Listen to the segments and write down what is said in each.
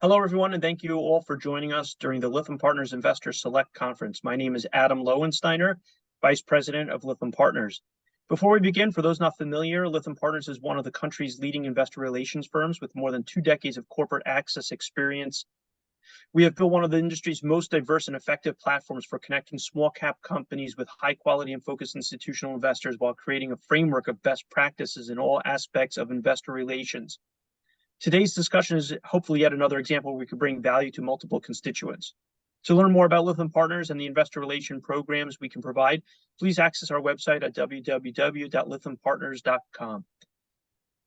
Hello, everyone, and thank you all for joining us during the Lytham Partners Investor Select Conference. My name is Adam Lowensteiner, Vice President of Lytham Partners. Before we begin, for those not familiar, Lytham Partners is one of the country's leading investor relations firms with more than 2 decades of corporate access experience. We have built one of the industry's most diverse and effective platforms for connecting small cap companies with high quality and focused institutional investors while creating a framework of best practices in all aspects of investor relations. Today's discussion is hopefully yet another example where we could bring value to multiple constituents. To learn more about Lytham Partners and the investor relation programs we can provide, please access our website at www.lythampartners.com.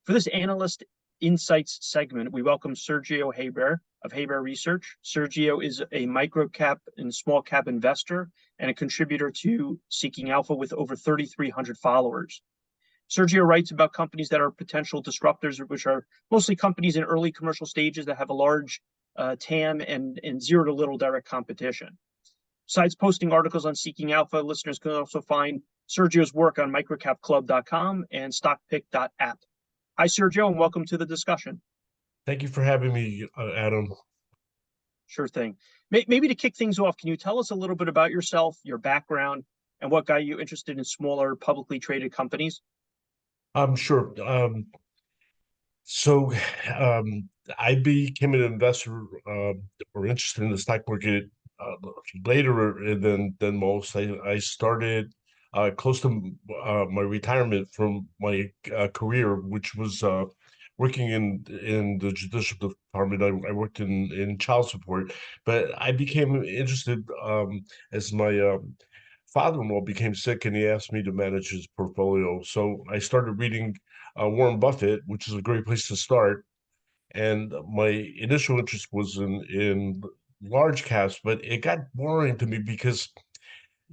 For this Analyst Insights segment, we welcome Sergio Heiber of Heiber Research. Sergio is a micro-cap and small-cap investor and a contributor to Seeking Alpha with over 3,300 followers. Sergio writes about companies that are potential disruptors, which are mostly companies in early commercial stages that have a large TAM and zero to little direct competition. Besides posting articles on Seeking Alpha, listeners can also find Sergio's work on microcapclub.com and stockpick.app. Hi, Sergio, and welcome to the discussion. Thank you for having me, Adam. Sure thing. Maybe to kick things off, can you tell us a little bit about yourself, your background, and what got you interested in smaller publicly traded companies? Sure. I became an investor or interested in the stock market later than most. I started close to my retirement from my career, which was working in the judicial department. I worked in child support, but I became interested as my father-in-law became sick and he asked me to manage his portfolio. So I started reading Warren Buffett, which is a great place to start. And my initial interest was in large caps, but it got boring to me because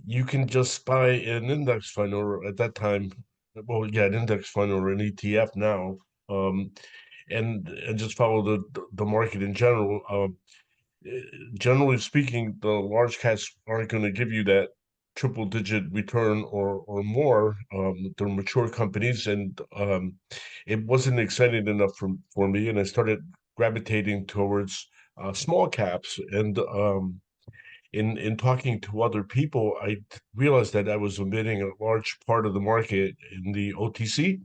you can just buy an index fund, or at that time, well, yeah, an index fund or an ETF now, and just follow the market in general. Generally speaking, the large caps aren't going to give you that triple digit return or more. They're mature companies, and it wasn't exciting enough for me, and I started gravitating towards small caps. And in talking to other people, I realized that I was omitting a large part of the market in the OTC.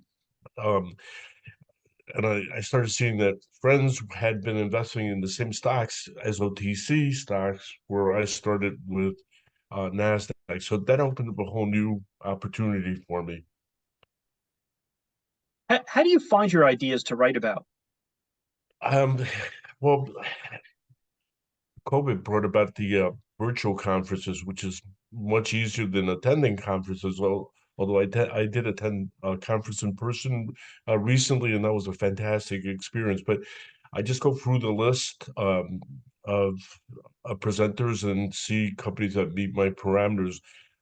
And I started seeing that friends had been investing in the same stocks as OTC stocks, where I started with NASDAQ. So that opened up a whole new opportunity for me. How do you find your ideas to write about? Well, COVID brought about the virtual conferences, which is much easier than attending conferences. Although I did attend a conference in person recently, and that was a fantastic experience. But I just go through the list of presenters and see companies that meet my parameters.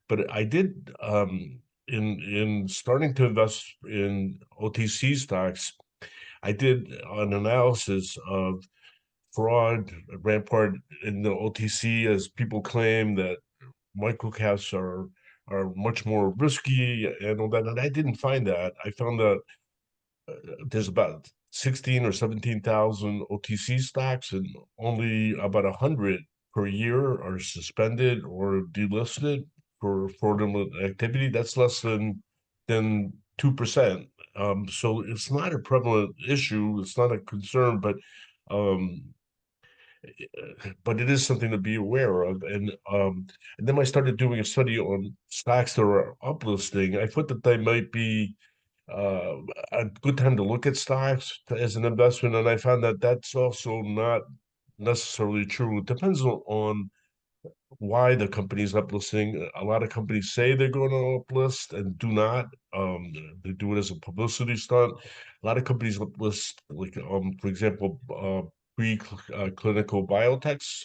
But I did in starting to invest in OTC stocks, I did an analysis of fraud rampart in the OTC, as people claim that microcaps are much more risky and all that. And I didn't find that. I found that there's about 16 or 17,000 OTC stocks, and only about 100 per year are suspended or delisted for fraudulent activity. That's less than 2%. So it's not a prevalent issue. It's not a concern, um, but it is something to be aware of. And then I started doing a study on stocks that are uplisting. I thought that they might be uh, a good time to look at stocks as an investment, and I found that that's also not necessarily true. It depends on why the company's uplisting. A lot of companies say they're going to uplist and do not. They do it as a publicity stunt. A lot of companies uplist, like for example, pre-clinical biotechs.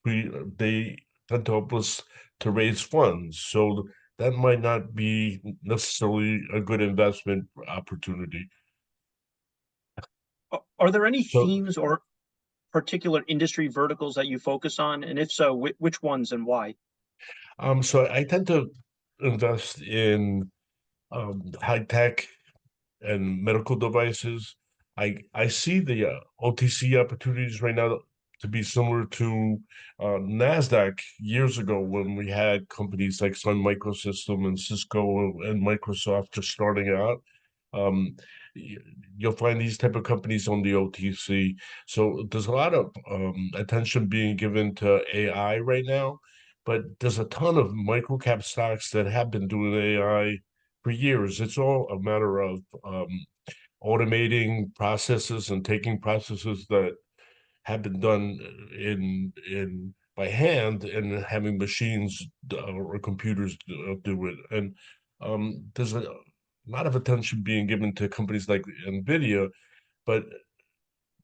They tend to uplist to raise funds, so that might not be necessarily a good investment opportunity. Are there any So, themes or particular industry verticals that you focus on? And if so, which ones and why? so I tend to invest in high tech and medical devices. I see the OTC opportunities right now. to be similar to NASDAQ years ago when we had companies like Sun Microsystem and Cisco and Microsoft just starting out. Um, you'll find these type of companies on the OTC. So there's a lot of attention being given to AI right now, but there's a ton of microcap stocks that have been doing AI for years. It's all a matter of automating processes and taking processes that have been done in by hand and having machines or computers do it. And there's a lot of attention being given to companies like Nvidia, but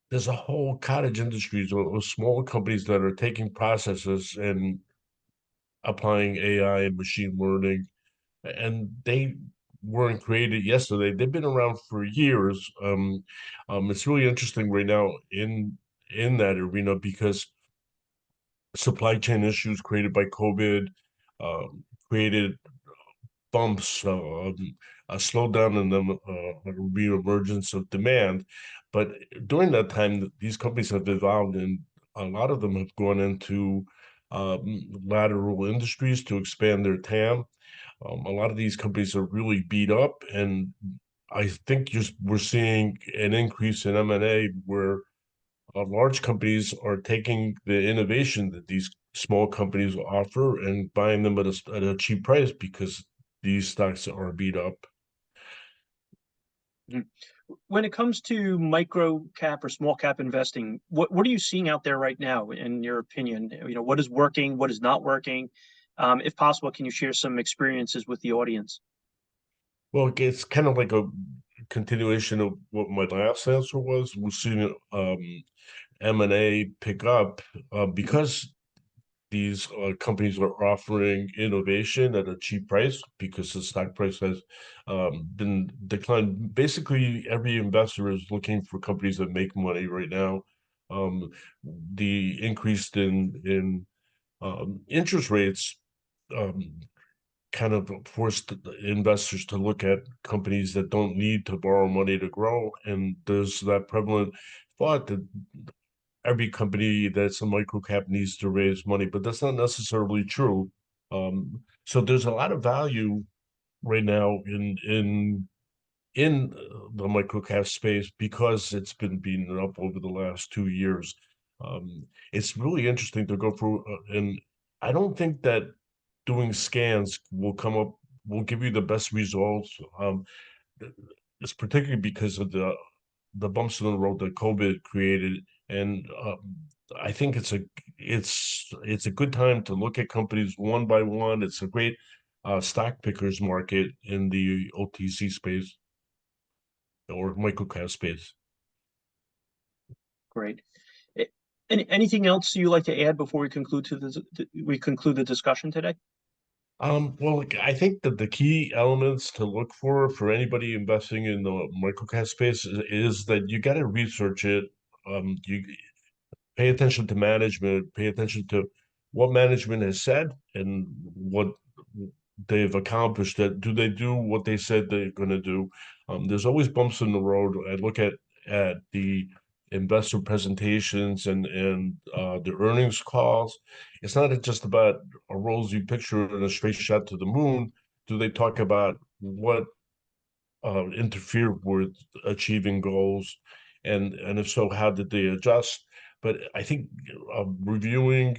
there's a whole cottage industries or small companies that are taking processes and applying AI and machine learning, and they weren't created yesterday. They've been around for years. It's really interesting right now in that arena because supply chain issues created by COVID created bumps, a slowdown in the reemergence of demand. But during that time, these companies have evolved, and a lot of them have gone into lateral industries to expand their TAM. A lot of these companies are really beat up, and I think we're seeing an increase in M&A where large companies are taking the innovation that these small companies offer and buying them at a cheap price because these stocks are beat up. When it comes to micro cap or small cap investing, what are you seeing out there right now, in your opinion? What is working, what is not working? If possible, can you share some experiences with the audience? Well, it's kind of like a continuation of what my last answer was. We're seeing M&A pick up because these companies are offering innovation at a cheap price because the stock price has been declined. Basically, every investor is looking for companies that make money right now. The increase in interest rates um, kind of forced investors to look at companies that don't need to borrow money to grow. And there's that prevalent thought that every company that's a micro cap needs to raise money, but that's not necessarily true. So there's a lot of value right now in the micro cap space because it's been beaten up over the last 2 years. It's really interesting to go through, and I don't think that doing scans will give you the best results. It's particularly because of the bumps in the road that COVID created, and I think it's a good time to look at companies one by one. It's a great stock pickers market in the OTC space or microcap space. Great. Anything else you'd like to add before we conclude the discussion today? Well, I think that the key elements to look for anybody investing in the microcap space is that you got to research it. You pay attention to management, pay attention to what management has said and what they've accomplished. That do they do what they said they're going to do? There's always bumps in the road. I look at the investor presentations and the earnings calls. It's not just about a rosy picture and a straight shot to the moon. Do they talk about what interfere with achieving goals, and if so, how did they adjust? But I think reviewing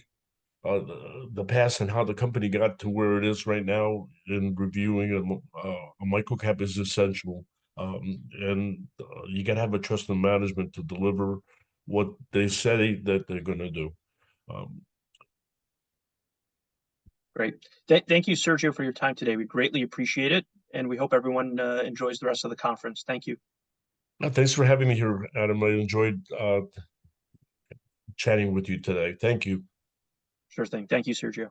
the past and how the company got to where it is right now, and reviewing a microcap is essential. And you got to have a trust in management to deliver what they say that they're going to do. Um, Great. Thank you, Sergio, for your time today. We greatly appreciate it, and we hope everyone enjoys the rest of the conference. Thank you. Thanks for having me here, Adam. I enjoyed chatting with you today. Thank you. Sure thing. Thank you, Sergio.